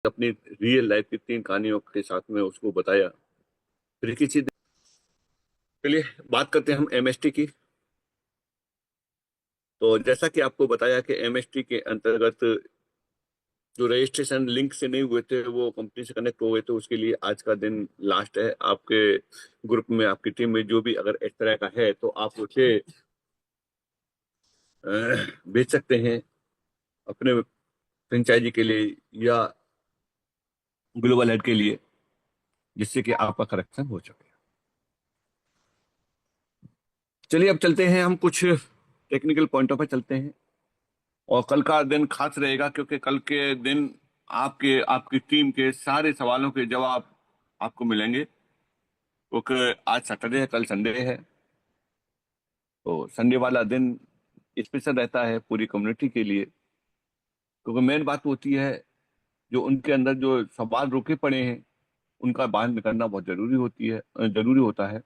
अपनी real life की 3 कहानियों के साथ में उसको बताया। फिर किसी दिन चलिए बात करते हैं हम एमएसटी की। तो जैसा कि आपको बताया कि एमएसटी के अंतर्गत जो रजिस्ट्रेशन लिंक से नहीं हुए थे वो कंपनी से कनेक्ट हो गए थे, उसके लिए आज का दिन लास्ट है। आपके ग्रुप में, आपकी टीम में जो भी अगर इस तरह का है तो आप उसे भेज सकते हैं अपने फ्रेंचाइजी के लिए या ग्लोबल हेड के लिए, जिससे कि आपका करेक्शन हो सके। चलिए अब चलते हैं, हम कुछ टेक्निकल पॉइंटों पर चलते हैं। और कल का दिन खास रहेगा क्योंकि कल के दिन आपके आपकी टीम के सारे सवालों के जवाब आपको मिलेंगे, क्योंकि आज सैटरडे है, कल संडे है। तो संडे वाला दिन स्पेशल रहता है पूरी कम्युनिटी के लिए, क्योंकि मेन बात होती है जो उनके अंदर जो सवाल रुके पड़े हैं उनका बाहर निकलना बहुत जरूरी होता है,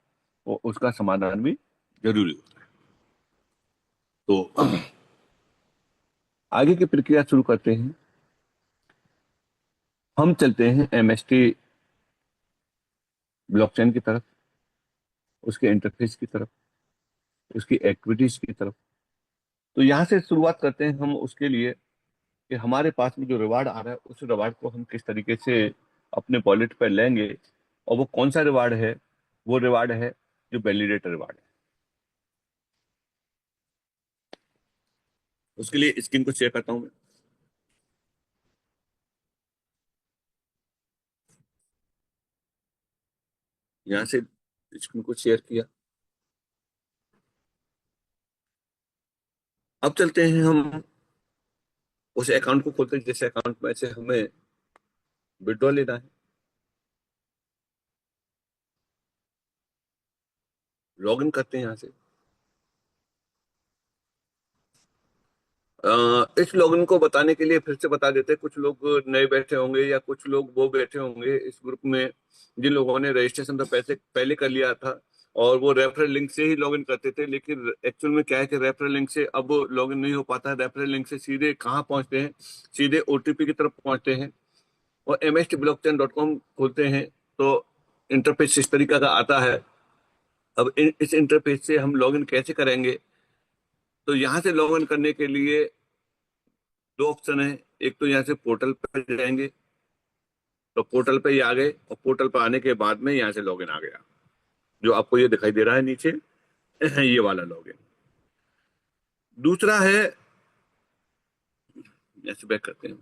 और उसका समाधान भी जरूरी होता है। तो आगे की प्रक्रिया शुरू करते हैं। हम चलते हैं एमएसटी ब्लॉकचेन की तरफ, उसके इंटरफेस की तरफ, उसकी एक्टिविटीज की तरफ। तो यहाँ से शुरुआत करते हैं हम उसके लिए कि हमारे पास में जो रिवार्ड आ रहा है उस रिवार्ड को हम किस तरीके से अपने वॉलेट पर लेंगे, और वो कौन सा रिवार्ड है। वो रिवार्ड है जो वैलिडेटर रिवार्ड है। उसके लिए स्क्रीन को शेयर करता हूं मैं। यहाँ से स्क्रीन को शेयर किया। अब चलते हैं हम उस अकाउंट को खोलते हैं जिस अकाउंट में से हमें विड्रॉ लेना है। लॉग इन करते हैं यहाँ से। इस लॉगिन को बताने के लिए फिर से बता देते हैं, कुछ लोग नए बैठे होंगे या कुछ लोग वो बैठे होंगे इस ग्रुप में जिन लोगों ने रजिस्ट्रेशन तो पैसे पहले कर लिया था और वो रेफरल लिंक से ही लॉगिन करते थे। लेकिन एक्चुअल में क्या है कि रेफरल लिंक से अब लॉगिन नहीं हो पाता है। रेफरल लिंक से सीधे कहाँ पहुंचते हैं, सीधे ओटीपी की तरफ पहुंचते हैं और mstblockchain.com खोलते हैं तो इंटरफेस इस तरीका का आता है। अब इस इंटरफेस से हम लॉगिन कैसे करेंगे, तो यहाँ से लॉगिन करने के लिए दो ऑप्शन है। एक तो यहाँ से पोर्टल पर जाएंगे, तो पोर्टल पे ही आ गए और पोर्टल पर आने के बाद में यहाँ से लॉगिन आ गया, जो आपको ये दिखाई दे रहा है नीचे, ये वाला लॉगिन। दूसरा है, ऐसे बैक करते हैं।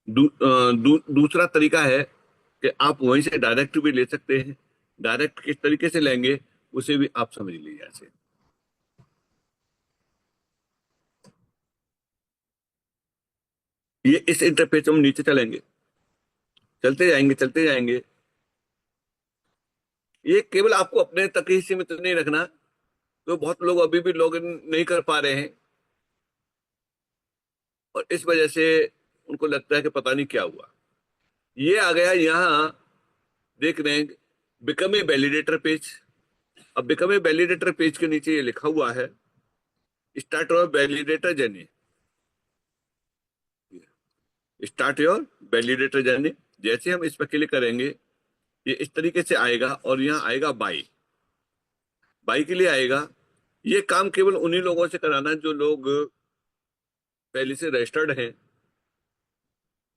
दूसरा तरीका है कि आप वहीं से डायरेक्ट भी ले सकते हैं। डायरेक्ट किस तरीके से लेंगे उसे भी आप समझ लीजिए। ऐसे ये इस इंटरफेस में हम नीचे चलेंगे, चलते जाएंगे चलते जाएंगे। ये केवल आपको अपने तक ही सीमित नहीं रखना, तो बहुत लोग अभी भी लॉगिन नहीं कर पा रहे हैं और इस वजह से उनको लगता है कि पता नहीं क्या हुआ। ये आ गया यहाँ, देख रहे हैं, बिकम ए वैलिडेटर पेज। अब बिकम ए वैलिडेटर पेज के नीचे ये लिखा हुआ है start your validator journey. Start your validator journey. जैसे हम इस पर क्लिक करेंगे ये इस तरीके से आएगा और यहाँ आएगा बाई। बाई के लिए आएगा। ये काम केवल उन्हीं लोगों से कराना जो लोग पहले से रजिस्टर्ड हैं।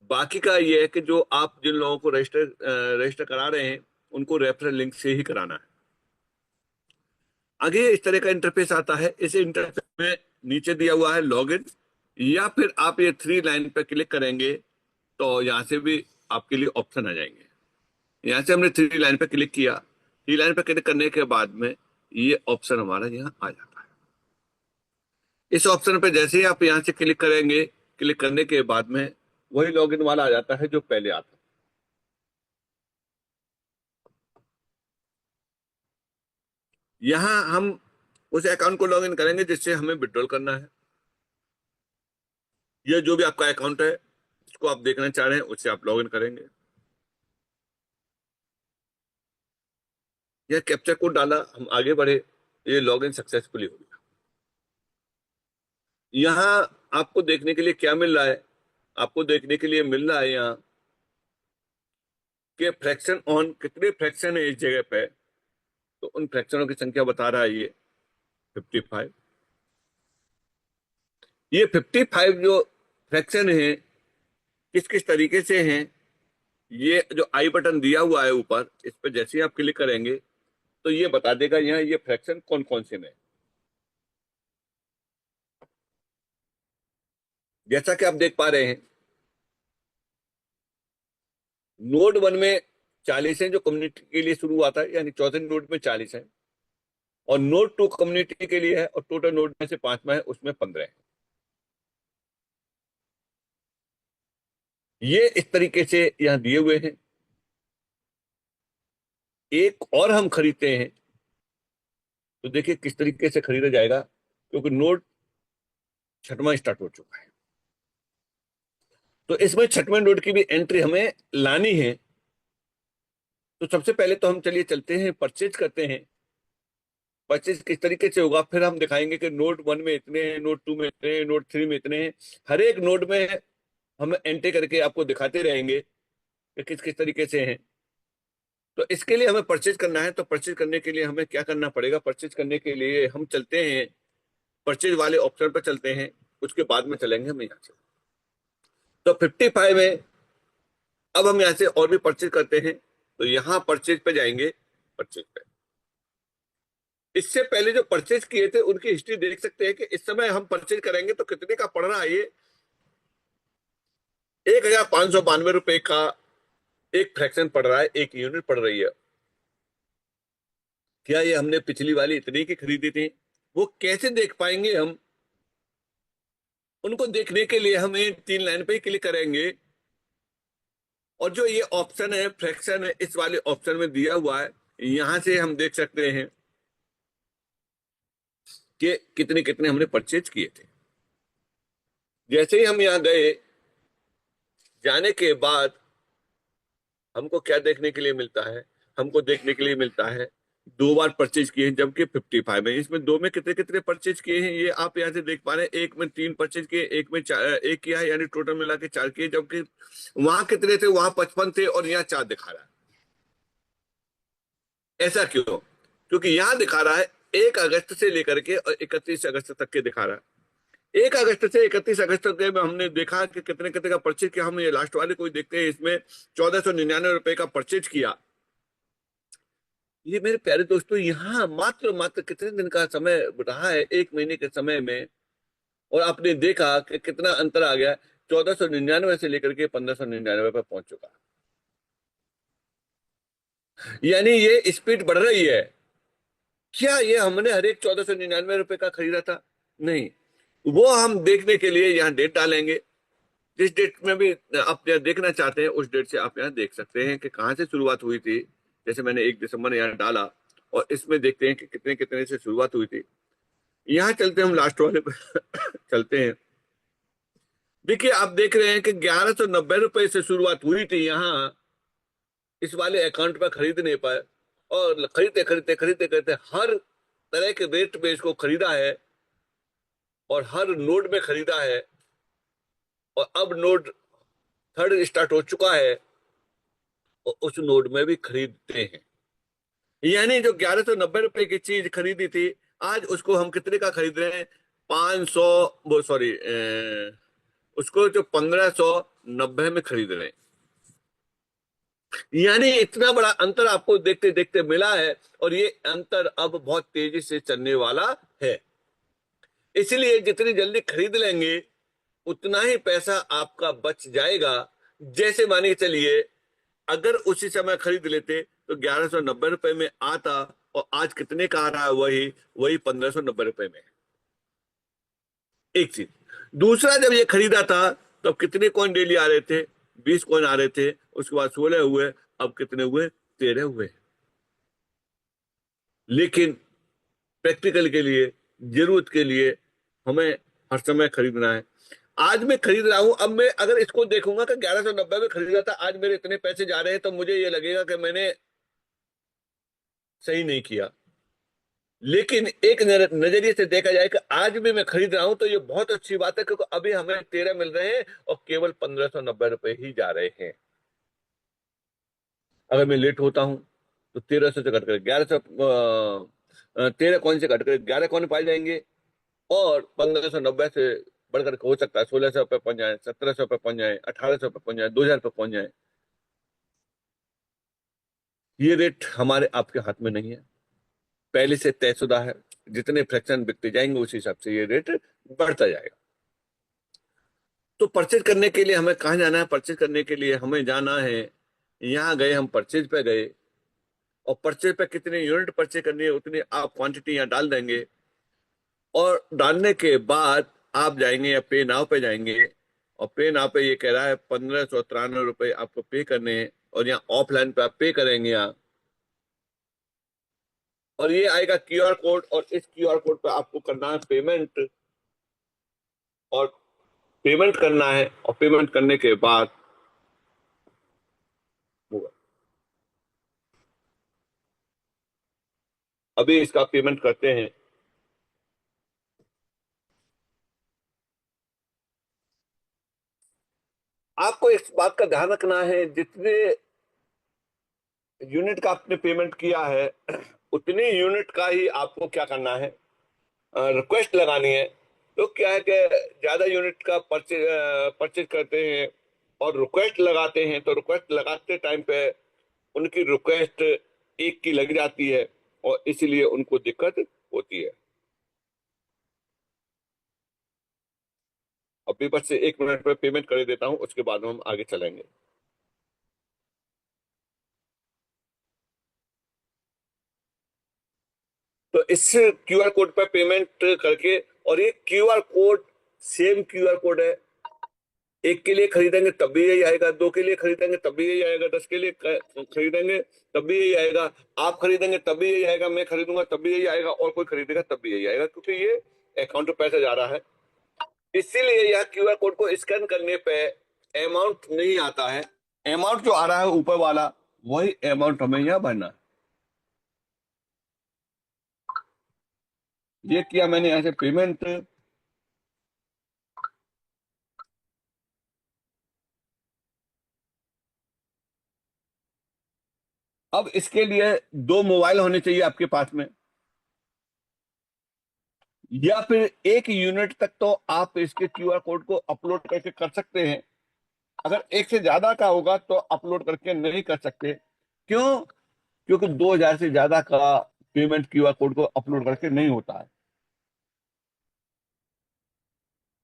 बाकी का ये है कि जो आप जिन लोगों को रजिस्टर करा रहे हैं उनको रेफरल लिंक से ही कराना है। आगे इस तरह का इंटरफेस आता है। इस इंटरफेस में नीचे दिया हुआ है लॉगिन, या फिर आप ये 3 लाइन पर क्लिक करेंगे तो यहाँ से भी आपके लिए ऑप्शन आ जाएंगे। यहाँ से हमने 3 लाइन पर क्लिक किया। 3 लाइन पर क्लिक करने के बाद में ये ऑप्शन हमारा यहाँ आ जाता है। इस ऑप्शन पे जैसे ही आप यहाँ से क्लिक करेंगे, क्लिक करने के बाद में वही लॉगिन वाला आ जाता है जो पहले आता है। यहाँ हम उस अकाउंट को लॉगिन करेंगे जिससे हमें विड्रॉल करना है। ये जो भी आपका अकाउंट है जिसको आप देखना चाह रहे हैं उससे आप लॉगिन करेंगे। यह कैप्चा कोड डाला, हम आगे बढ़े, ये लॉगिन सक्सेसफुली हो गया। यहाँ आपको देखने के लिए क्या मिल रहा है आपको देखने के लिए मिल रहा है यहाँ कि फ्रैक्शन ऑन कितने फ्रैक्शन है इस जगह पे, तो उन फ्रैक्शनों की संख्या बता रहा है ये 55। ये 55 जो फ्रैक्शन है किस किस तरीके से हैं, ये जो आई बटन दिया हुआ है ऊपर, इस पर जैसे ही आप क्लिक करेंगे तो ये बता देगा यहाँ ये फ्रैक्शन कौन कौन से में है। जैसा कि आप देख पा रहे हैं, नोड 1 में 40 है जो कम्युनिटी के लिए शुरू हुआ था, यानी चौथे नोड में 40 है, और नोड 2 कम्युनिटी के लिए है, और टोटल नोड में से 5वां है उसमें 15 है। ये इस तरीके से यहाँ दिए हुए हैं। एक और हम खरीदते हैं तो देखिए किस तरीके से खरीदा जाएगा, क्योंकि नोड 6वां स्टार्ट हो चुका है, तो इसमें 6वें नोड की भी एंट्री हमें लानी है। तो सबसे पहले तो हम चलिए चलते हैं, परचेज करते हैं। परचेज किस तरीके से होगा फिर हम दिखाएंगे कि नोड 1 में इतने हैं, नोड 2 में इतने हैं, नोड 3 में इतने हैं। हर एक नोड में हम एंट्री करके आपको दिखाते रहेंगे कि किस किस तरीके से हैं। तो इसके लिए हमें परचेज करना है, तो परचेज करने के लिए हमें क्या करना पड़ेगा, परचेज करने के लिए हम चलते हैं परचेज वाले ऑप्शन पर चलते हैं, उसके बाद में चलेंगे हम यहाँ से। तो 55 है, अब हम यहाँ से और भी परचेज करते हैं, तो यहाँ परचेज पे जाएंगे, परचेज पे। इससे पहले जो परचेज किए थे उनकी हिस्ट्री देख सकते हैं कि इस समय हम परचेज करेंगे तो कितने का पड़ रहा है। ये 1592 रुपए का एक फ्रैक्शन पड़ रहा है, एक यूनिट पड़ रही है। क्या ये हमने पिछली वाली इतनी की खरीदी थी? वो कैसे देख पाएंगे हम? उनको देखने के लिए हम 3 लाइन पे ही क्लिक करेंगे, और जो ये ऑप्शन है फ्रैक्शन है, इस वाले ऑप्शन में दिया हुआ है, यहां से हम देख सकते हैं कि कितने कितने हमने परचेज किए थे। जैसे ही हम यहाँ गए, जाने के बाद हमको क्या देखने के लिए मिलता है, हमको देखने के लिए मिलता है 2 बार परचेज किए हैं, जबकि 55 है। इसमें 2 में कितने कितने परचेज किए हैं ये आप यहाँ से देख पा रहे हैं। एक में 3 परचेज किए, एक में 4, एक किया है, यानी टोटल मिला के 4 किए, जबकि वहां कितने थे, वहां 55 थे और यहाँ 4 दिखा रहा है। ऐसा क्यों? क्योंकि यहाँ दिखा रहा है 1 अगस्त से लेकर के और 31 अगस्त तक के दिखा रहा है। 1 अगस्त से 31 अगस्त तक में हमने देखा कि कितने कितने का परचेज किया। हम ये लास्ट वाले को देखते हैं, इसमें 1499 रुपए का परचेज किया। ये मेरे प्यारे दोस्तों यहाँ मात्र मात्र कितने दिन का समय रहा है, 1 महीने के समय में, और आपने देखा कि कितना अंतर आ गया। 1499 से लेकर के 1599 पर पहुंच चुका, यानी ये स्पीड बढ़ रही है। क्या ये हमने हर एक 1499 रुपए का खरीदा था? नहीं। वो हम देखने के लिए यहाँ डेट डालेंगे, जिस डेट में भी आप देखना चाहते हैं उस डेट से आप यहाँ देख सकते हैं कि कहाँ से शुरुआत हुई थी। जैसे मैंने 1 दिसंबर यहाँ डाला, और इसमें देखते हैं कि कितने कितने से शुरुआत हुई थी। यहाँ चलते हैं हम लास्ट वाले पे चलते हैं। देखिए आप देख रहे हैं कि 1190 रुपए से शुरुआत हुई थी यहाँ इस वाले अकाउंट पर खरीदने पर, और खरीदते खरीदते खरीदते खरीदते हर तरह के रेट पे इसको खरीदा है, और हर नोड में खरीदा है, और अब नोड 3 स्टार्ट हो चुका है, और उस नोड में भी खरीदते हैं। यानी जो 1190 रुपए की चीज खरीदी थी, आज उसको हम कितने का खरीद रहे हैं? 500, वो सॉरी, उसको जो 1590 में खरीद रहे हैं। यानी इतना बड़ा अंतर आपको देखते देखते मिला है, और ये अंतर अब बहुत तेजी से चलने वाला है। इसलिए जितनी जल्दी खरीद लेंगे उतना ही पैसा आपका बच जाएगा। जैसे मानिए चलिए, अगर उसी समय खरीद लेते तो 1190 रुपए में आता, और आज कितने का आ रहा है? वही वही 1590 रुपए में। एक चीज। दूसरा, जब ये खरीदा था तब कितने कॉइन डेली आ रहे थे? 20 कॉइन आ रहे थे, उसके बाद 16 हुए, अब कितने हुए? 13 हुए। लेकिन प्रैक्टिकल के लिए, जरूरत के लिए हमें हर समय खरीदना है। आज मैं खरीद रहा हूं, अब मैं अगर इसको देखूंगा कि 1190 में खरीदा था, आज मेरे इतने पैसे जा रहे हैं, तो मुझे ये लगेगा कि मैंने सही नहीं किया। लेकिन एक नजरिए से देखा जाए कि आज भी मैं खरीद रहा हूं तो ये बहुत अच्छी बात है, क्योंकि अभी हमें 13 मिल रहे हैं और केवल 1590 रुपए ही जा रहे हैं। अगर मैं लेट होता हूँ तो 1300 से घट कर 1100, 13 कौन से घट कर 11 कौन पाए जाएंगे, और 1590 से बढ़कर हो सकता है 1600 रुपये पहुंच जाए, 1700 रुपये पहुंच जाए, 1800 रुपये पहुंच जाए, 2000 रुपये पहुंच जाए। ये रेट हमारे आपके हाथ में नहीं है, पहले से तयशुदा है। जितने फ्रैक्शन बिकते जाएंगे उस हिसाब से ये रेट बढ़ता जाएगा। तो परचेज करने के लिए हमें कहाँ जाना है? परचेज करने के लिए हमें जाना है, यहाँ गए, हम परचेज पे गए, और परचेज पे कितने यूनिट परचेज करनी है उतनी आप क्वांटिटी यहाँ डाल देंगे, और डालने के बाद आप जाएंगे या पे नाव पे जाएंगे, और पे नाव पे ये कह रहा है 1593 रुपये आपको पे करने हैं, और यहाँ ऑफलाइन पे आप पे करेंगे यहाँ, और ये आएगा क्यूआर कोड, और इस क्यूआर कोड पे आपको करना है पेमेंट, और पेमेंट करना है, और पेमेंट करने के बाद होगा। अभी इसका पेमेंट करते हैं। आपको इस बात का ध्यान रखना है, जितने यूनिट का आपने पेमेंट किया है उतनी यूनिट का ही आपको क्या करना है, रिक्वेस्ट लगानी है। तो क्या है कि ज्यादा यूनिट का परचेज करते हैं और रिक्वेस्ट लगाते हैं, तो रिक्वेस्ट लगाते टाइम पे उनकी रिक्वेस्ट एक की लग जाती है, और इसीलिए उनको दिक्कत होती है। अभी बस 1 मिनट में पेमेंट कर देता हूँ, उसके बाद हम आगे चलेंगे। तो इस क्यूआर कोड पर पेमेंट करके, और ये QR code same QR code है, एक के लिए खरीदेंगे तब भी यही आएगा, दो के लिए खरीदेंगे तब भी यही आएगा, 10 के लिए खरीदेंगे तब भी यही आएगा, आप खरीदेंगे तब भी यही आएगा, मैं खरीदूंगा तब भी यही आएगा, और कोई खरीदेगा तब भी यही आएगा, क्योंकि ये अकाउंट में पैसा जा रहा है। इसीलिए यह क्यूआर कोड को स्कैन करने पे अमाउंट नहीं आता है, अमाउंट जो आ रहा है ऊपर वाला वही अमाउंट हमें यहाँ भरना है। ये किया मैंने यहाँ से पेमेंट। अब इसके लिए दो मोबाइल होने चाहिए आपके पास में, या फिर एक यूनिट तक तो आप इसके क्यूआर कोड को अपलोड करके कर सकते हैं। अगर एक से ज्यादा का होगा तो अपलोड करके नहीं कर सकते। क्यों? क्योंकि 2000 से ज्यादा का पेमेंट क्यूआर कोड को अपलोड करके नहीं होता है।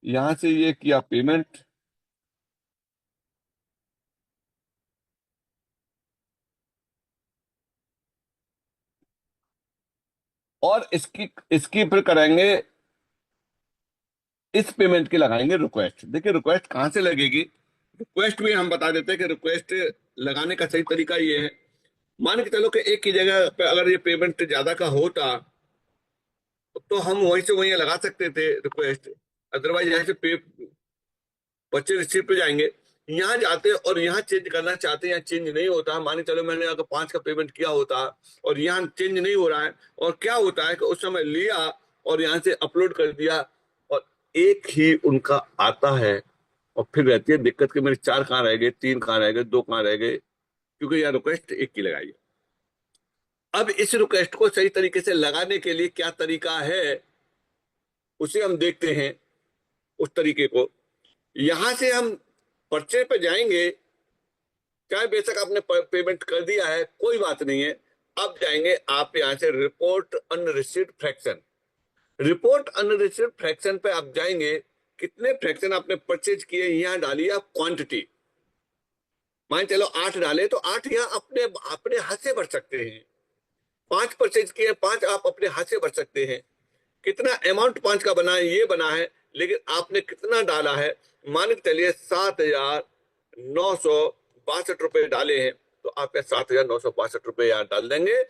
यहां से ये किया पेमेंट, और इसकी इसकी फिर करेंगे, इस पेमेंट की लगाएंगे रिक्वेस्ट। देखिए रिक्वेस्ट कहां से लगेगी, रिक्वेस्ट भी हम बता देते हैं कि रिक्वेस्ट लगाने का सही तरीका ये है। मान के चलो कि एक की जगह पे अगर ये पेमेंट ज्यादा का होता तो हम वहीं से वहीं लगा सकते थे रिक्वेस्ट। अदरवाइज यहाँ से पे बच्चे रिसीव पे जाएंगे, यहाँ जाते और यहाँ चेंज करना चाहते हैं, यहाँ चेंज नहीं होता। मान के चलो मैंने अगर 5 का पेमेंट किया होता और यहाँ चेंज नहीं हो रहा है, और क्या होता है कि उस समय लिया और यहाँ से अपलोड कर दिया, और एक ही उनका आता है, और फिर रहती है दिक्कत कि मेरे 4 कहाँ रह गए, 3 कहाँ रह गए, 2 कहाँ रह गए, क्योंकि यह रिक्वेस्ट एक की लगाई है। अब इस रिक्वेस्ट को सही तरीके से लगाने के लिए क्या तरीका है, उसे हम देखते हैं। उस तरीके को, यहां से हम पर्चे पे जाएंगे, चाहे बेशक आपने पेमेंट कर दिया है कोई बात नहीं है। अब जाएंगे आप यहां से रिपोर्ट अनरिसीव्ड फ्रैक्शन, रिपोर्ट अनरिसीव्ड फ्रैक्शन पे आप जाएंगे। कितने फ्रैक्शन आपने परचेज किए यहाँ डालिए आप क्वांटिटी। मान चलो 8 डाले तो 8 यहाँ अपने अपने हाथ से भर सकते हैं। 5 परचेज किए, 5 आप अपने हाथ से भर सकते हैं। कितना अमाउंट 5 का बना है ये बना है, लेकिन आपने कितना डाला है, मान के चलिए 7,962 रुपए डाले हैं, तो आप 7,962 रुपए यहाँ डाल देंगे।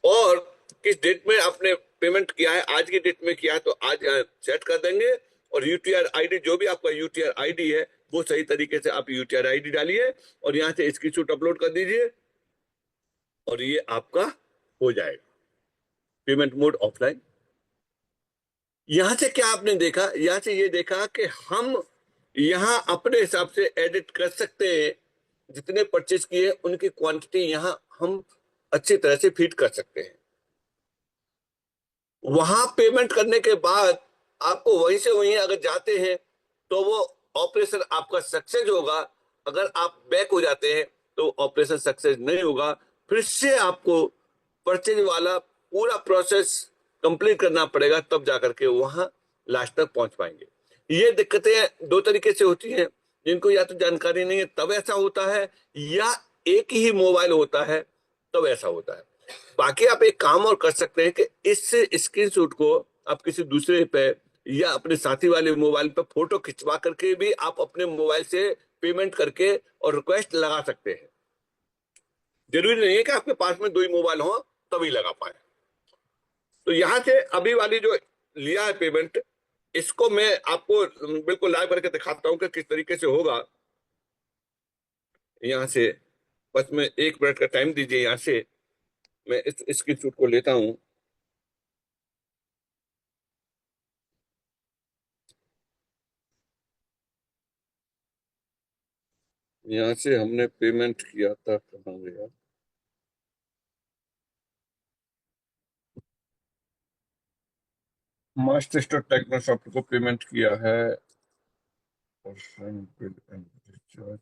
और किस डेट में आपने पेमेंट किया है, आज की डेट में किया है तो आज यहाँ सेट कर देंगे। और यूटीआर आईडी, जो भी आपका यूटीआर आईडी है वो सही तरीके से आप यूटीआर आईडी डालिए, और यहाँ से स्क्रीनशॉट अपलोड कर दीजिए, और ये आपका हो जाएगा पेमेंट मोड ऑफलाइन। यहां से क्या आपने देखा, यहां से ये देखा कि हम यहां अपने हिसाब से एडिट कर सकते हैं, जितने परचेज किए उनकी क्वांटिटी यहां हम अच्छी तरह से फीड कर सकते हैं। वहां पेमेंट करने के बाद आपको वहीं से वहीं अगर जाते हैं तो वो ऑपरेशन आपका सक्सेस होगा। अगर आप बैक हो जाते हैं तो ऑपरेशन सक्सेस नहीं होगा। फिर से आपको परचेज वाला पूरा प्रोसेस कंप्लीट करना पड़ेगा, तब जाकर के वहां लास्ट तक पहुंच पाएंगे। ये दिक्कतें दो तरीके से होती हैं, जिनको या तो जानकारी नहीं है तब ऐसा होता है, या एक ही मोबाइल होता है तब ऐसा होता है। बाकी आप एक काम और कर सकते हैं कि इस स्क्रीनशॉट को आप किसी दूसरे पे या अपने साथी वाले मोबाइल पे फोटो खिंचवा करके भी आप अपने मोबाइल से पेमेंट करके और रिक्वेस्ट लगा सकते हैं। जरूरी नहीं है कि आपके पास में दो ही मोबाइल हो तभी लगा पाए। तो यहां से अभी वाली जो लिया है पेमेंट, इसको मैं आपको बिल्कुल लाइव करके दिखाता हूं कि किस तरीके से होगा। यहां से बस मैं 1 मिनट का टाइम दीजिए। यहां से मैं इस स्क्रीनशॉट को लेता हूं। यहाँ से हमने पेमेंट किया था, कहाँ गया, मास्टर स्टोर टेक्नोसॉफ्ट को पेमेंट किया है। पर्सन बिल एंड रिचार्ज,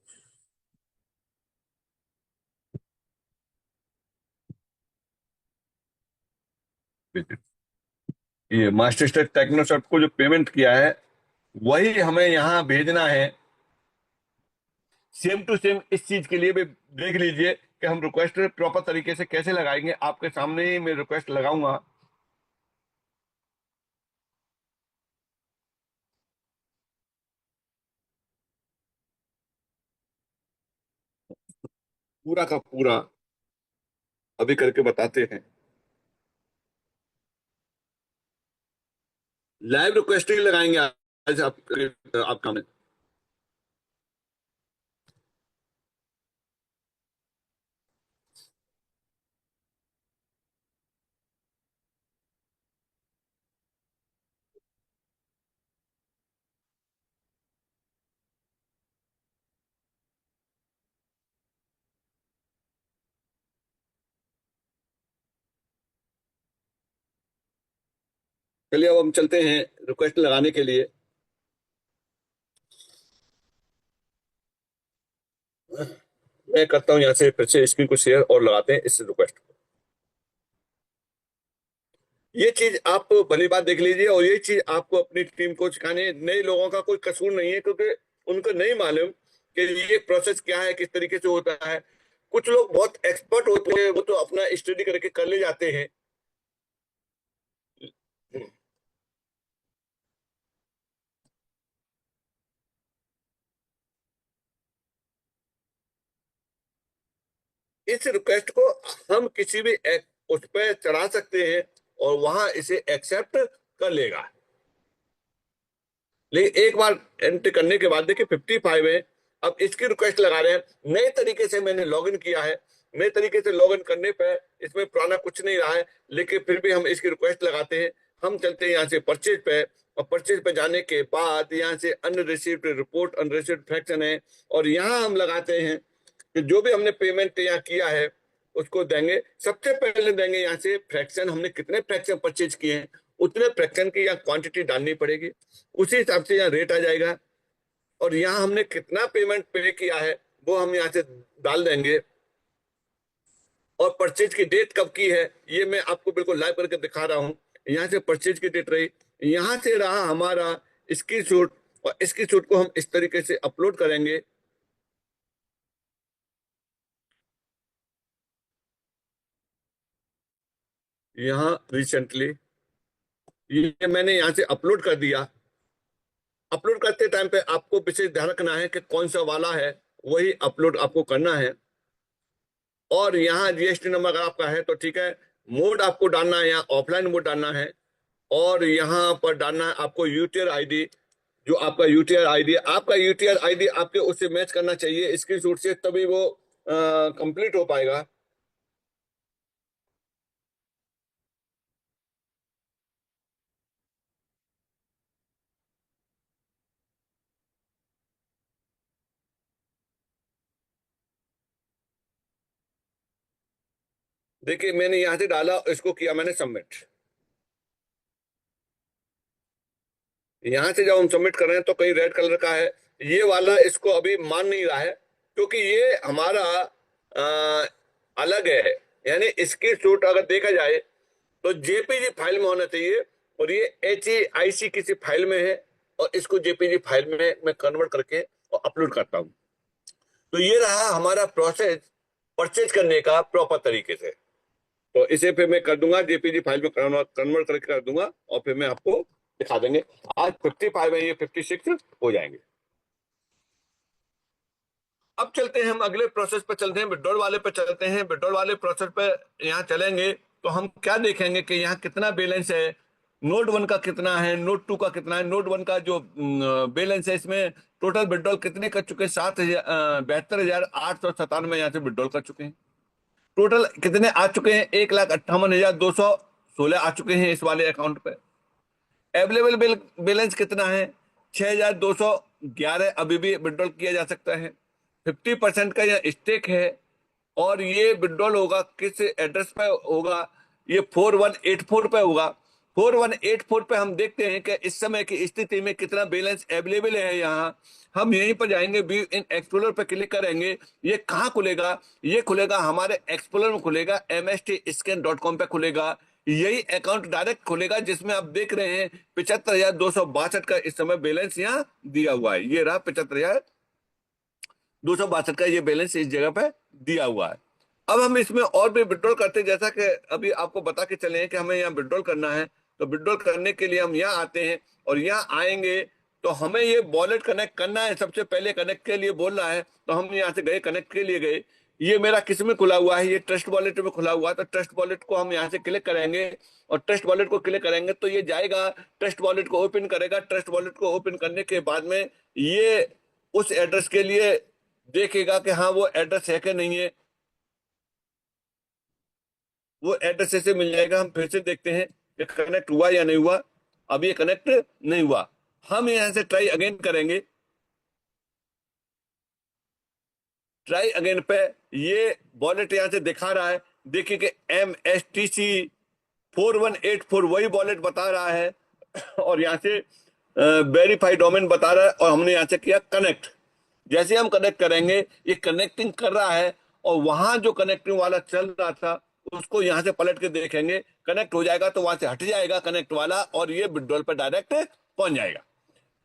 ये मास्टर स्टोर टेक्नोसॉफ्ट को जो पेमेंट किया है वही हमें यहाँ भेजना है। सेम टू सेम इस चीज के लिए भी देख लीजिए कि हम रिक्वेस्ट प्रॉपर तरीके से कैसे लगाएंगे। आपके सामने ही मैं रिक्वेस्ट लगाऊंगा। पूरा का पूरा अभी करके बताते हैं। लाइव रिक्वेस्ट ही लगाएंगे आज आपका में। चलिए अब हम चलते हैं रिक्वेस्ट लगाने के लिए। मैं करता हूँ यहाँ से फिर से स्क्रीन को शेयर और लगाते हैं इस रिक्वेस्ट को। ये चीज आप भली बात देख लीजिए, और ये चीज आपको अपनी टीम को सिखाने, नए लोगों का कोई कसूर नहीं है, क्योंकि उनको नहीं मालूम कि ये प्रोसेस क्या है, किस तरीके से होता है। कुछ लोग बहुत एक्सपर्ट होते हैं, वो तो अपना स्टडी करके कर ले जाते हैं। इस रिक्वेस्ट को हम किसी भी उस पर चढ़ा सकते हैं और वहां इसे एक्सेप्ट कर लेगा। लेकिन एक बार एंट्री करने के बाद देखिए 55 है। अब इसकी रिक्वेस्ट लगा रहे हैं। नए तरीके से मैंने लॉगिन किया है। नए तरीके से लॉगिन करने पे इसमें पुराना कुछ नहीं रहा है, लेकिन फिर भी हम इसकी रिक्वेस्ट लगाते हैं। हम चलते हैं यहाँ से परचेज पे, और परचेज पे जाने के बाद यहाँ से अनरिसीव्ड रिपोर्ट, अनरिसीव्ड फ्रैक्शन है, और यहाँ हम लगाते हैं कि जो भी हमने पेमेंट यहाँ किया है उसको देंगे। सबसे पहले देंगे यहाँ से फ्रैक्शन, हमने कितने फ्रैक्शन परचेज किए हैं उतने फ्रैक्शन की यहाँ क्वांटिटी डालनी पड़ेगी। उसी हिसाब से यहाँ रेट आ जाएगा, और यहाँ हमने कितना पेमेंट पे किया है वो हम यहाँ से डाल देंगे। और परचेज की डेट कब की है ये मैं आपको बिल्कुल लाइव करके दिखा रहा हूँ। यहाँ से परचेज की डेट रही, यहाँ से रहा हमारा स्क्रीनशॉट, और स्क्रीनशॉट को हम इस तरीके से अपलोड करेंगे। यहाँ रिसेंटली ये मैंने यहाँ से अपलोड कर दिया। अपलोड करते टाइम पे आपको विशेष ध्यान रखना है कि कौन सा वाला है, वही अपलोड आपको करना है। और यहाँ जीएसटी नंबर अगर आपका है तो ठीक है। मोड आपको डालना है, यहाँ ऑफलाइन मोड डालना है, और यहाँ पर डालना है आपको यूटीआर आईडी। जो आपका यूटीआर आईडी है, आपका यूटीआर आईडी आपके उससे मैच करना चाहिए स्क्रीनशॉट से, तभी वो कंप्लीट हो पाएगा। देखिए मैंने यहां से डाला, इसको किया मैंने सबमिट। यहां से जब हम सबमिट कर रहे हैं तो कहीं रेड कलर का है, ये वाला इसको अभी मान नहीं रहा है, क्योंकि ये हमारा अलग है। यानी इसकी शूट अगर देखा जाए तो जेपीजी फाइल में होना चाहिए, और ये HEIC किसी फाइल में है, और इसको जेपीजी फाइल में मैं कन्वर्ट करके और अपलोड करता हूँ। तो ये रहा हमारा प्रोसेस परचेज करने का प्रॉपर तरीके से। तो इसे फिर मैं कर दूंगा, जेपीजी फाइल में कन्वर्ट करके कर दूंगा, और फिर मैं आपको दिखा देंगे। आज 55 है, ये 56 हो जाएंगे। अब चलते हैं हम अगले प्रोसेस पे, चलते हैं विड्रॉल वाले पे चलते हैं। विड्रॉल वाले प्रोसेस पे यहाँ चलेंगे तो हम क्या देखेंगे कि यहाँ कितना बैलेंस है, नोड 1 का कितना है, नोड 2 का कितना है। नोड 1 का जो बैलेंस है, इसमें टोटल विड्रॉल कितने कर चुके हैं, 72,897 यहाँ से विड्रॉल कर चुके हैं। टोटल कितने आ चुके हैं, 1,58,216 आ चुके हैं इस वाले अकाउंट पे। अवेलेबल बैलेंस कितना है, 6,211 अभी भी विड्रॉल किया जा सकता है। 50% का यह स्टेक है, और ये विड्रॉल होगा किस एड्रेस पे होगा, ये 4184 पे होगा। 4184 पे हम देखते हैं कि इस समय की स्थिति में कितना बैलेंस अवेलेबल है। यहाँ हम यहीं पर जाएंगे, व्यू इन एक्सप्लोरर पे क्लिक करेंगे। ये कहाँ खुलेगा, ये खुलेगा हमारे एक्सप्लोरर में, खुलेगा mstscan.com पे खुलेगा। यही अकाउंट डायरेक्ट खुलेगा जिसमें आप देख रहे हैं 75,262 का इस समय बैलेंस यहाँ दिया हुआ है। ये रहा 75,262 का ये बैलेंस इस जगह पे दिया हुआ है। अब हम इसमें और भी विड्रॉल करते हैं, जैसा कि अभी आपको बता के चले हैं कि हमें यहाँ विड्रॉल करना है। तो विड्रॉल करने के लिए हम यहाँ आते हैं, और यहाँ आएंगे तो हमें ये वॉलेट कनेक्ट करना है। सबसे पहले कनेक्ट के लिए बोल रहा है, तो हम यहाँ से गए, कनेक्ट के लिए गए। ये मेरा किस में खुला हुआ है, ये ट्रस्ट वॉलेट में खुला हुआ है। तो ट्रस्ट वॉलेट को हम यहाँ से क्लिक करेंगे, और ट्रस्ट वॉलेट को क्लिक करेंगे तो ये जाएगा, ट्रस्ट वॉलेट को ओपन करेगा। ट्रस्ट वॉलेट को ओपन करने के बाद में ये उस एड्रेस के लिए देखेगा कि हाँ वो एड्रेस है कि नहीं है। वो एड्रेस से मिल जाएगा। हम फिर से देखते हैं कि कनेक्ट हुआ या नहीं हुआ। अब ये कनेक्ट नहीं हुआ, हम यहां से ट्राई अगेन करेंगे। ट्राई अगेन पे ये वॉलेट यहां से दिखा रहा है, देखिए कि MSTC4184 वही वॉलेट बता रहा है, और यहाँ से वेरीफाई डोमेन बता रहा है, और हमने यहाँ से किया कनेक्ट। जैसे हम कनेक्ट करेंगे, ये कनेक्टिंग कर रहा है, और वहां जो कनेक्टिंग वाला चल रहा था उसको यहाँ से पलट के देखेंगे। कनेक्ट हो जाएगा तो वहां से हट जाएगा कनेक्ट वाला, और ये विड्रॉल पर डायरेक्ट पहुंच जाएगा।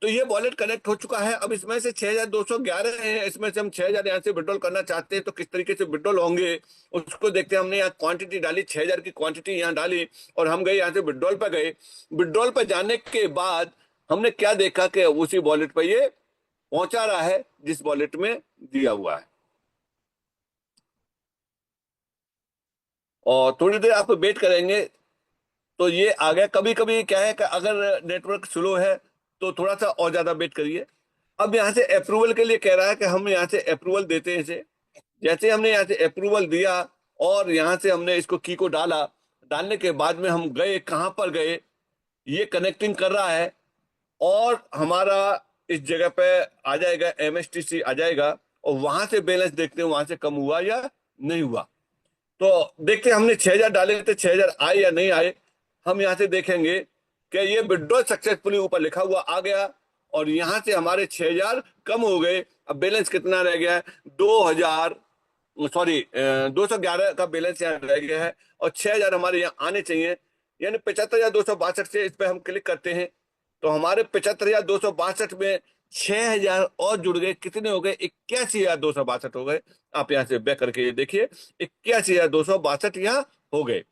तो ये वॉलेट कनेक्ट हो चुका है। अब इसमें से 6,211 है, इसमें से हम 6,000 यहाँ से विड्रॉल करना चाहते हैं, तो किस तरीके से विड्रॉल होंगे उसको देखते हैं। हमने यहाँ क्वांटिटी डाली, 6,000 की क्वांटिटी यहाँ डाली, और हम गए यहाँ से विड्रॉल पर गए। विड्रॉल पर जाने के बाद हमने क्या देखा कि उसी वॉलेट पर ये पहुंचा रहा है जिस वॉलेट में दिया हुआ है। और थोड़ी देर आप वेट करेंगे तो ये आ गया। कभी कभी क्या है कि अगर नेटवर्क स्लो है तो थोड़ा सा और ज्यादा वेट करिए। अब यहाँ से अप्रूवल के लिए कह रहा है कि हम यहाँ से अप्रूवल देते हैं इसे। जैसे हमने यहाँ से अप्रूवल दिया, और यहाँ से हमने इसको की को डाला, डालने के बाद में हम गए, कहाँ पर गए, ये कनेक्टिंग कर रहा है, और हमारा इस जगह पे आ जाएगा, MSTC आ जाएगा, और वहां से बैलेंस देखते हैं वहां से कम हुआ या नहीं हुआ। तो देखते हैं, हमने 6,000 डाले थे, 6,000 आए या नहीं आए। हम यहाँ से देखेंगे कि ये विड्रॉल सक्सेसफुली ऊपर लिखा हुआ आ गया, और यहाँ से हमारे 6,000 कम हो गए। अब बैलेंस कितना रह गया है, 2,000, सॉरी 211 का बैलेंस यहाँ रह गया है, और 6,000 हमारे यहाँ आने चाहिए। यानी 75,262 से इस पे हम क्लिक करते हैं तो हमारे 75,262 में 6,000 और जुड़ गए। कितने हो गए, 81,262 हो गए। आप यहाँ से बैक करके ये देखिए, 81,262 यहाँ हो गए।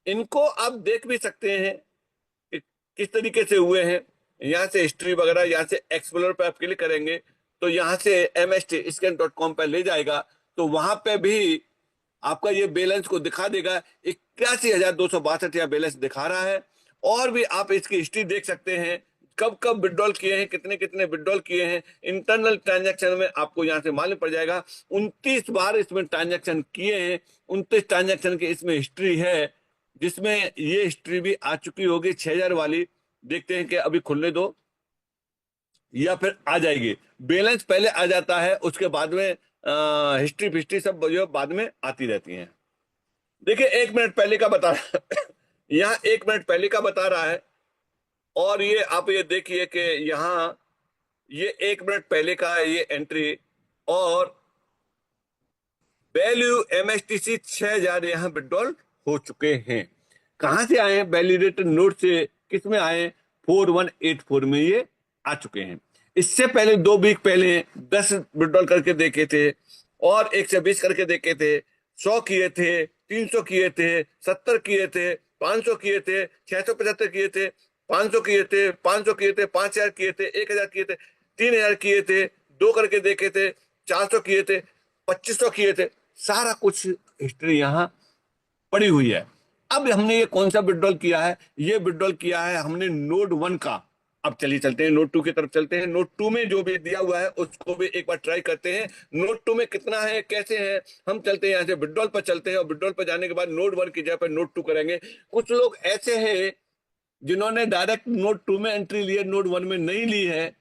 इनको आप देख भी सकते हैं कि किस तरीके से हुए हैं। यहाँ से हिस्ट्री वगैरह, यहाँ से एक्सप्लोर पे आप क्लिक करेंगे तो यहाँ से mstscan.com पे ले जाएगा, तो वहां पे भी आपका ये बैलेंस को दिखा देगा। 81,262 यहाँ बैलेंस दिखा रहा है। और भी आप इसकी हिस्ट्री देख सकते हैं, कब कब विड्रॉल किए हैं, कितने कितने विड्रॉल किए हैं। इंटरनल ट्रांजैक्शन में आपको यहाँ से मालूम पड़ जाएगा। 29 बार इसमें ट्रांजैक्शन किए हैं, 29 ट्रांजैक्शन की इसमें हिस्ट्री है, जिसमें ये हिस्ट्री भी आ चुकी होगी 6,000 वाली। देखते हैं कि अभी खुलने दो या फिर आ जाएगी। बैलेंस पहले आ जाता है, उसके बाद में हिस्ट्री फिस्ट्री सब जो बाद में आती रहती हैं। देखिए 1 मिनट पहले का बता रहा यहाँ 1 मिनट पहले का बता रहा है, और ये आप ये देखिए कि यहाँ ये 1 मिनट पहले का है ये एंट्री, और वैल्यू एमएसटीसी 6,000 यहाँ विड्रॉल हो चुके हैं। कहां से आए हैं? वैलिडेटेड नोट से। किस में आए? 4184 में ये आ चुके हैं। इससे पहले 2 वीक पहले 10 विड्रॉल करके देखे थे, और 120 करके देखे थे, 100 किए थे, 300 किए थे, 70 किए थे, 500 किए थे, 675 किए थे, 500 किए थे, 500 किए थे, 5,000 किए थे, 1,000 किए थे, 3,000 किए थे, 2 करके देखे थे, 400 किए थे, 2,500 किए थे। सारा कुछ हिस्ट्री यहाँ पड़ी हुई है। अब हमने ये कौन सा विड्रॉल किया है? ये विड्रॉल किया है हमने नोड 1 का। अब चलिए चलते हैं नोट 2 की तरफ चलते हैं। नोट 2 में जो भी दिया हुआ है उसको भी एक बार ट्राई करते हैं। नोट 2 में कितना है, कैसे है, हम चलते हैं यहाँ से विड्रॉल पर चलते हैं, और विड्रॉल पर जाने के बाद नोट 1 की जगह पर नोट 2 करेंगे। कुछ लोग ऐसे हैं जिन्होंने डायरेक्ट नोट 2 में एंट्री ली है, नोट 1 में नहीं ली है,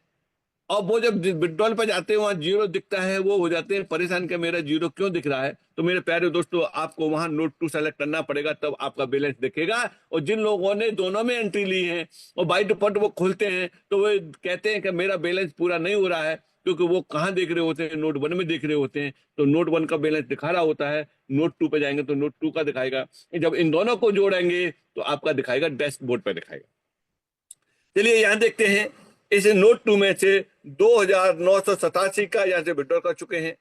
और वो जब विड्रॉल पे जाते हैं वहां जीरो दिखता है, वो हो जाते हैं परेशान कि मेरा जीरो क्यों दिख रहा है। तो मेरे प्यारे दोस्तों, आपको वहां नोट 2 सेलेक्ट करना पड़ेगा, तब आपका बैलेंस दिखेगा। और जिन लोगों ने दोनों में एंट्री ली है और बाई डिफॉल्ट वो खोलते हैं, तो वो कहते हैं कि मेरा बैलेंस पूरा नहीं हो रहा है, क्योंकि वो कहाँ देख रहे होते हैं? नोट 1 में देख रहे होते हैं। तो नोट 1 का बैलेंस दिखा रहा होता है, नोट 2 पे जाएंगे तो नोट 2 का दिखाएगा। जब इन दोनों को जोड़ेंगे तो आपका दिखाएगा, डैशबोर्ड पे दिखाएगा। चलिए यहाँ देखते हैं, इस नोट 2 में से 2,987 का यहाँ से विड्रॉल कर चुके हैं।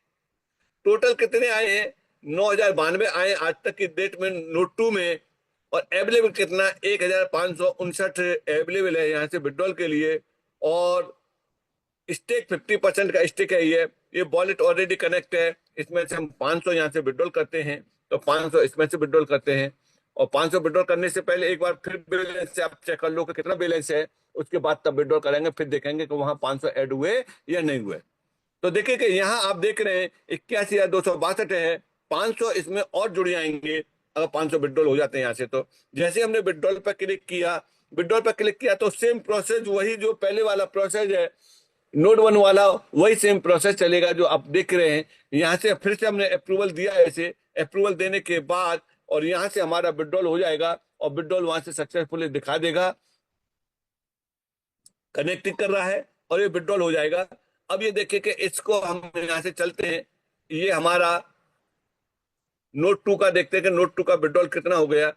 टोटल कितने आए हैं? 9,092 आए आज तक की डेट में नोट 2 में। और अवेलेबल कितना? 1,559 अवेलेबल है यहाँ से विड्रॉल के लिए। और स्टेक 50% का स्टेक है ये वॉलेट ऑलरेडी कनेक्ट है। इसमें से हम 500 यहाँ से विड्रॉल करते हैं, तो 500 इसमें से विड्रॉल करते हैं। और 500 विड्रॉल करने से पहले एक बार फिर बैलेंस से आप चेक कर लो कि कितना बैलेंस है, उसके बाद तब विड्रॉल करेंगे, फिर देखेंगे कि वहां 500 ऐड हुए या नहीं हुए। तो देखिए कि यहाँ आप देख रहे हैं 81,262 है, 500 इसमें और जुड़ जाएंगे अगर 500 विड्रॉल हो जाते हैं यहाँ से। तो जैसे हमने विड्रॉल पर क्लिक किया, विड्रॉल पर क्लिक किया तो सेम प्रोसेस, वही जो पहले वाला प्रोसेस है नोड 1 वाला, वही सेम प्रोसेस चलेगा जो आप देख रहे हैं। यहाँ से फिर से हमने अप्रूवल दिया है इसे, अप्रूवल देने के बाद और यहाँ से हमारा विड्रॉल हो जाएगा, और विड्रॉल वहां से सक्सेसफुली दिखा देगा, कनेक्टिंग कर रहा है, और ये विड्रॉल हो जाएगा। अब ये देखिए कि इसको हम यहाँ से चलते हैं, ये हमारा नोट 2 का देखते हैं कि नोट 2 का विड्रॉल कितना हो गया।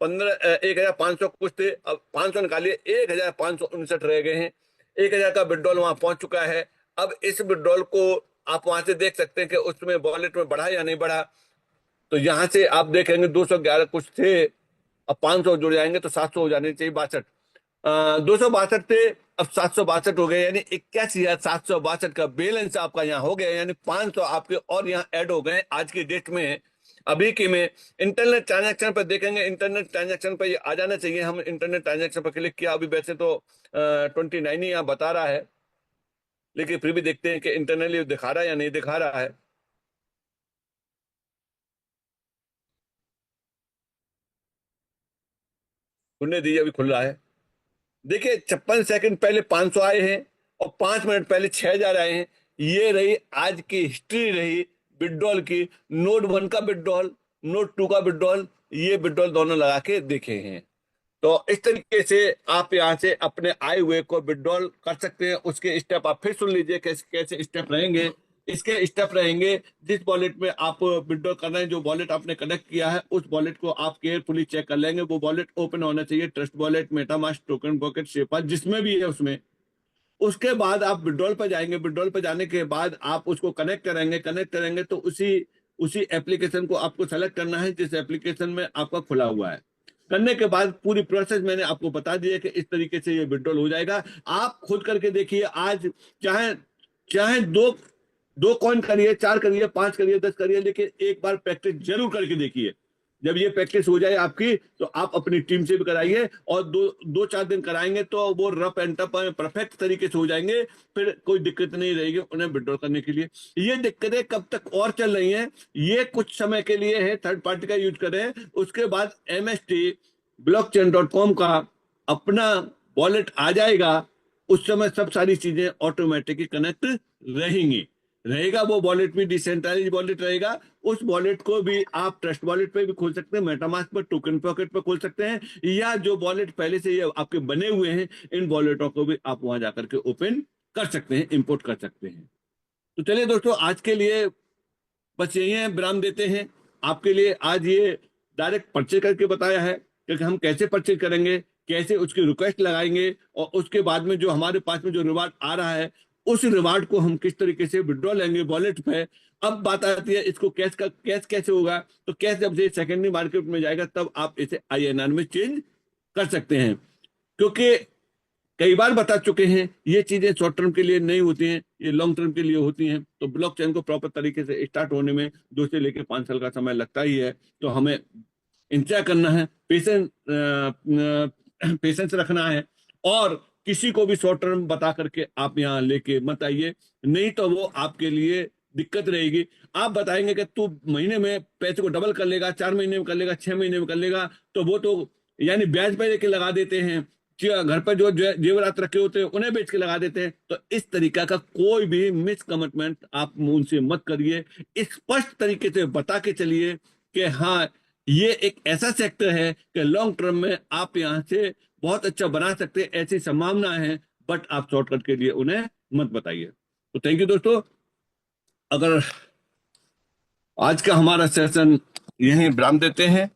1,500 कुछ थे, अब 500 निकालिए, 1,559 रह गए हैं। 1,000 का विड्रॉल वहां पहुंच चुका है। अब इस विड्रॉल को आप वहां से देख सकते हैं कि उसमें वॉलेट में बढ़ा या नहीं बढ़ा। तो यहां से आप देखेंगे 211 कुछ थे, अब 500 जुड़ जाएंगे तो 700 हो जाने चाहिए, 62। 262 थे, अब 762 हो गए, यानी 81,762 का बैलेंस आपका यहाँ हो गया। यानी 500 आपके और यहाँ ऐड हो गए आज की डेट में, अभी की में। इंटरनेट ट्रांजैक्शन पर देखेंगे, इंटरनेट ट्रांजैक्शन पर ये आ जाना चाहिए। हम इंटरनेट ट्रांजैक्शन पर क्लिक किया, अभी वैसे तो 29 ही यहाँ बता रहा है, लेकिन फिर भी देखते हैं कि इंटरनली दिखा रहा है या नहीं दिखा रहा है। खुलने दीजिए, अभी खुल रहा है। देखिए 56 सेकंड पहले 500 आए हैं, और 5 मिनट पहले 6,000 आए हैं। ये रही आज की हिस्ट्री रही विड्रॉल की। नोट 1 का विड्रॉल, नोट 2 का विड्रॉल, ये विड्रॉल दोनों लगा के देखे हैं। तो इस तरीके से आप यहाँ से अपने आए हुए को विड्रॉल कर सकते हैं। उसके स्टेप आप फिर सुन लीजिए, कैसे कैसे स्टेप रहेंगे। इसके स्टेप रहेंगे, जिस वॉलेट में आप विड्रॉ करना है, जो वॉलेट आपने कनेक्ट किया है, उस वॉलेट को आप केयरफुली चेक कर लेंगे। वो वॉलेट ओपन होना चाहिए, trust wallet, MetaMask, token pocket, शेपा, जिसमें भी है उसमें। उसके बाद आप विड्रॉल पर जाएंगे, विड्रॉल पर जाने के बाद आप उसको कनेक्ट करेंगे। कनेक्ट करेंगे तो उसी उसी एप्लीकेशन को आपको सेलेक्ट करना है जिस एप्लीकेशन में आपका खुला हुआ है। करने के बाद पूरी प्रोसेस मैंने आपको बता दी है कि इस तरीके से ये विड्रॉल हो जाएगा। आप खुद करके देखिए आज, चाहे चाहे दो दो कॉइन करिए, 4 करिए, 5 करिए, 10 करिए, लेकिन एक बार प्रैक्टिस जरूर करके देखिए। जब ये प्रैक्टिस हो जाए आपकी, तो आप अपनी टीम से भी कराइए, और 2-4 दिन कराएंगे तो वो रफ एंड टफ परफेक्ट तरीके से हो जाएंगे। फिर कोई दिक्कत नहीं रहेगी उन्हें विड्रॉ करने के लिए। ये दिक्कतें कब तक और चल रही हैं? ये कुछ समय के लिए है, थर्ड पार्टी का यूज करें। उसके बाद MST blockchain.com का अपना वॉलेट आ जाएगा, उस समय सब सारी चीजें ऑटोमेटिकली कनेक्ट रहेंगी। रहेगा, वो वॉलेट भी डिसेंट्रलाइज वॉलेट रहेगा। उस वॉलेट को भी आप ट्रस्ट वॉलेट पे भी खोल सकते हैं, मेटामास्क पर, टोकन पॉकेट पर खोल सकते हैं, या जो वॉलेट पहले से ये आपके बने हुए हैं, इन वॉलेटों को भी आप वहां जाकर के ओपन कर सकते हैं, इंपोर्ट कर सकते हैं। तो चलिए दोस्तों, आज के लिए बस यही है, विराम देते हैं। आपके लिए आज ये डायरेक्ट परचेज करके बताया है कि हम कैसे परचेज करेंगे, कैसे उसकी रिक्वेस्ट लगाएंगे, और उसके बाद में जो हमारे पास में जो रिवार्ड आ रहा है, उस रिवार्ड को हम किस तरीके से विड्रॉ लेंगे वॉलेट पे। अब बात आती है इसको कैश कैसे होगा। तो कैश जब से सेकेंडरी मार्केट में जाएगा, तब आप इसे INR में चेंज कर सकते हैं। क्योंकि कई बार बता चुके हैं, ये चीजें शॉर्ट टर्म के लिए नहीं होती हैं, ये लॉन्ग टर्म के लिए होती हैं। तो ब्लॉकचेन को प्रॉपर तरीके से स्टार्ट होने में 2 से लेकर 5 साल का समय लगता ही है। तो हमें इंतजार करना है, पेशेंस रखना है, और किसी को भी शॉर्ट टर्म बता करके आप यहाँ लेके मत आइए, नहीं तो वो आपके लिए दिक्कत रहेगी। आप बताएंगे कि तू महीने में पैसे को डबल कर लेगा, 4 महीने में कर लेगा, 6 महीने में कर लेगा, तो वो तो यानी ब्याज पे लेके लगा देते हैं, घर पर जो जेवरात रखे होते हैं उन्हें बेच के लगा देते हैं। तो इस तरीका का कोई भी मिस कमिटमेंट आप उनसे मत करिए। स्पष्ट तरीके से बता के चलिए कि हाँ, ये एक ऐसा सेक्टर है कि लॉन्ग टर्म में आप यहाँ से बहुत अच्छा बना सकते हैं, ऐसी संभावना है। बट आप शॉर्टकट के लिए उन्हें मत बताइए। तो थैंक यू दोस्तों। अगर आज का हमारा सेशन यहीं विराम देते हैं।